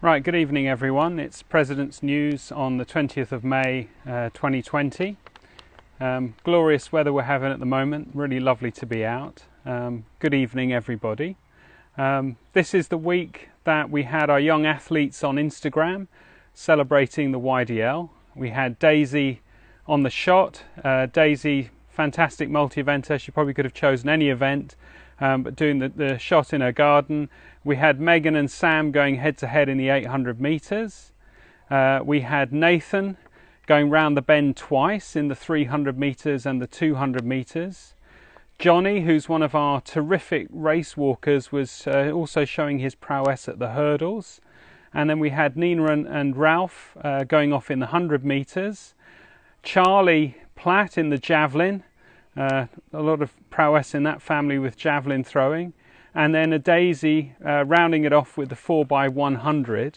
Right, good evening everyone. It's President's News on the 20th of May 2020. Glorious weather we're having at the moment, really lovely to be out. Good evening everybody. This is the week that we had our young athletes on Instagram celebrating the YDL. We had Daisy on the shot. Daisy, fantastic multi-eventer, she probably could have chosen any event, but doing the shot in her garden. We had Megan and Sam going head to head in the 800 meters. We had Nathan going round the bend twice in the 300 meters and the 200 meters. Johnny, who's one of our terrific race walkers, was also showing his prowess at the hurdles. And then we had Nina and Ralph going off in the 100 meters. Charlie Platt in the javelin. A lot of prowess in that family with javelin throwing. And then a Daisy rounding it off with the 4x100.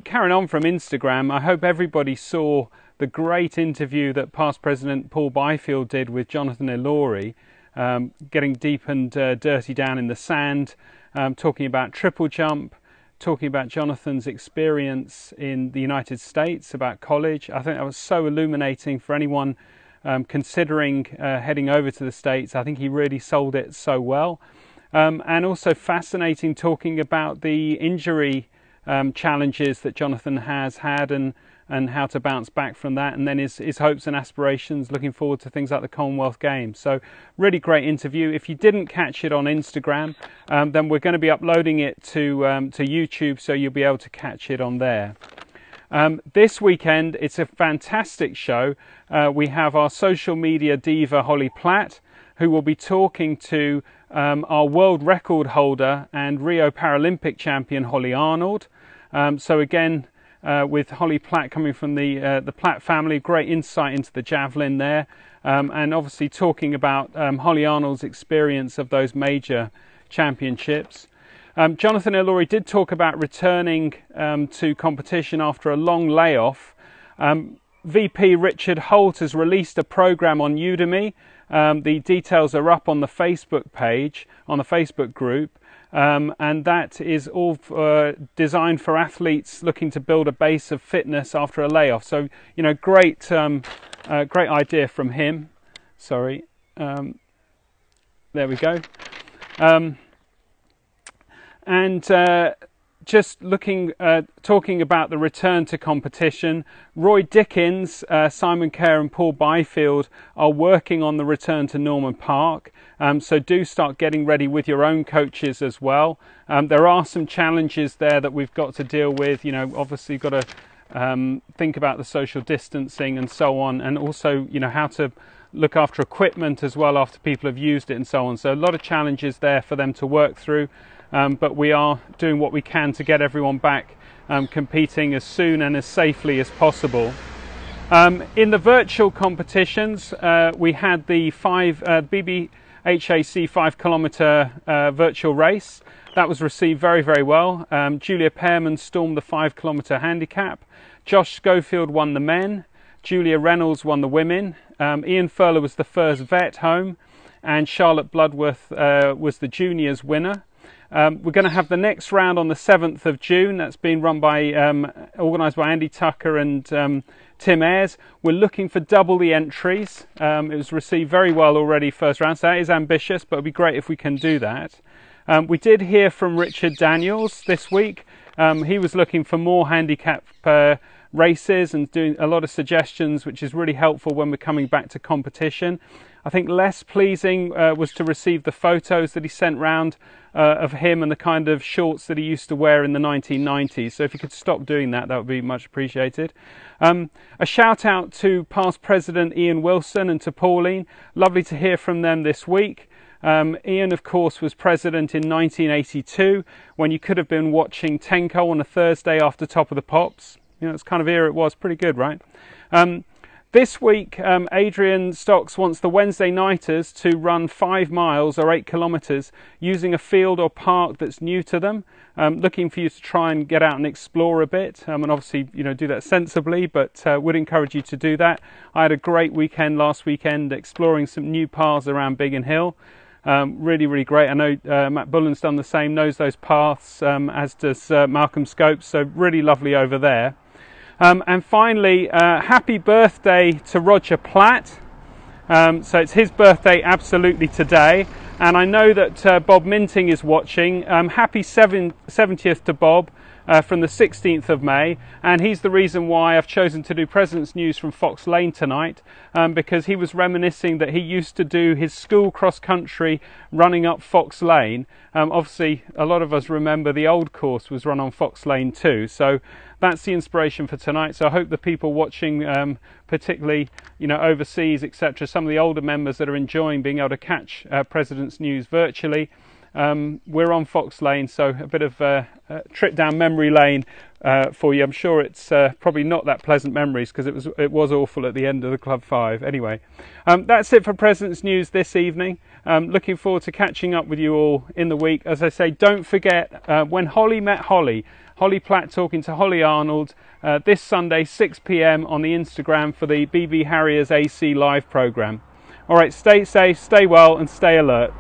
Carrying on from Instagram, I hope everybody saw the great interview that past President Paul Byfield did with Jonathan and Laurie, getting deep and dirty down in the sand, talking about triple jump, talking about Jonathan's experience in the United States, about college. I think that was so illuminating for anyone considering heading over to the States. I think he really sold it so well. And also fascinating talking about the injury challenges that Jonathan has had and how to bounce back from that, and then his hopes and aspirations, looking forward to things like the Commonwealth Games. So really great interview. If you didn't catch it on Instagram, then we're going to be uploading it to YouTube, so you'll be able to catch it on there. This weekend it's a fantastic show. We have our social media diva Holly Platt, who will be talking to our world record holder and Rio Paralympic champion Holly Arnold. So again, with Holly Platt coming from the Platt family, great insight into the javelin there, and obviously talking about Holly Arnold's experience of those major championships. Jonathan and Laurie did talk about returning to competition after a long layoff. VP Richard Holt has released a program on Udemy. The details are up on the Facebook page, on the Facebook group, and that is all designed for athletes looking to build a base of fitness after a layoff. So, you know, great idea from him. Sorry, there we go. Just talking about the return to competition, Roy Dickens, Simon Kerr and Paul Byfield are working on the return to Norman Park, so do start getting ready with your own coaches as well. There are some challenges there that we've got to deal with. You know, obviously got to think about the social distancing and so on, and also, you know, how to look after equipment as well after people have used it and so on. So a lot of challenges there for them to work through. But we are doing what we can to get everyone back competing as soon and as safely as possible. In the virtual competitions, we had the BBHAC 5 kilometre virtual race. That was received very, very well. Julia Pearman stormed the 5 kilometre handicap. Josh Schofield won the men. Julia Reynolds won the women. Ian Furler was the first vet home. And Charlotte Bloodworth was the juniors winner. We're going to have the next round on the 7th of June. That's been run by, organised by Andy Tucker and Tim Ayres. We're looking for double the entries. It was received very well already first round, so that is ambitious, but it'd be great if we can do that. We did hear from Richard Daniels this week. He was looking for more handicap races and doing a lot of suggestions, which is really helpful when we're coming back to competition. I think less pleasing was to receive the photos that he sent round of him and the kind of shorts that he used to wear in the 1990s. So if you could stop doing that, that would be much appreciated. A shout out to past President Ian Wilson and to Pauline. Lovely to hear from them this week. Ian, of course, was president in 1982 when you could have been watching Tenko on a Thursday after Top of the Pops. You know, it's kind of era it was. Pretty good, right? This week, Adrian Stocks wants the Wednesday nighters to run 5 miles or 8 kilometres using a field or park that's new to them. Looking for you to try and get out and explore a bit, and obviously, you know, do that sensibly, but would encourage you to do that. I had a great weekend last weekend exploring some new paths around Biggin Hill. Really, really great. I know Matt Bullen's done the same, knows those paths, as does Malcolm Scopes, so really lovely over there. And finally, happy birthday to Roger Platt. So it's his birthday absolutely today, and I know that Bob Minting is watching. Happy 70th to Bob from the 16th of May, and he's the reason why I've chosen to do President's News from Fox Lane tonight, because he was reminiscing that he used to do his school cross country running up Fox Lane. Obviously a lot of us remember the old course was run on Fox Lane too, so that's the inspiration for tonight. So I hope the people watching, particularly overseas, etc., some of the older members that are enjoying being able to catch President's News virtually. We're on Fox Lane, so a bit of a trip down memory lane for you. I'm sure it's probably not that pleasant memories, because it was awful at the end of the Club 5. Anyway, that's it for President's News this evening. Looking forward to catching up with you all in the week. As I say, don't forget When Holly Met Holly, Holly Platt talking to Holly Arnold this Sunday 6 p.m. on the Instagram for the BB Harriers AC live programme. All right, stay safe, stay well and stay alert.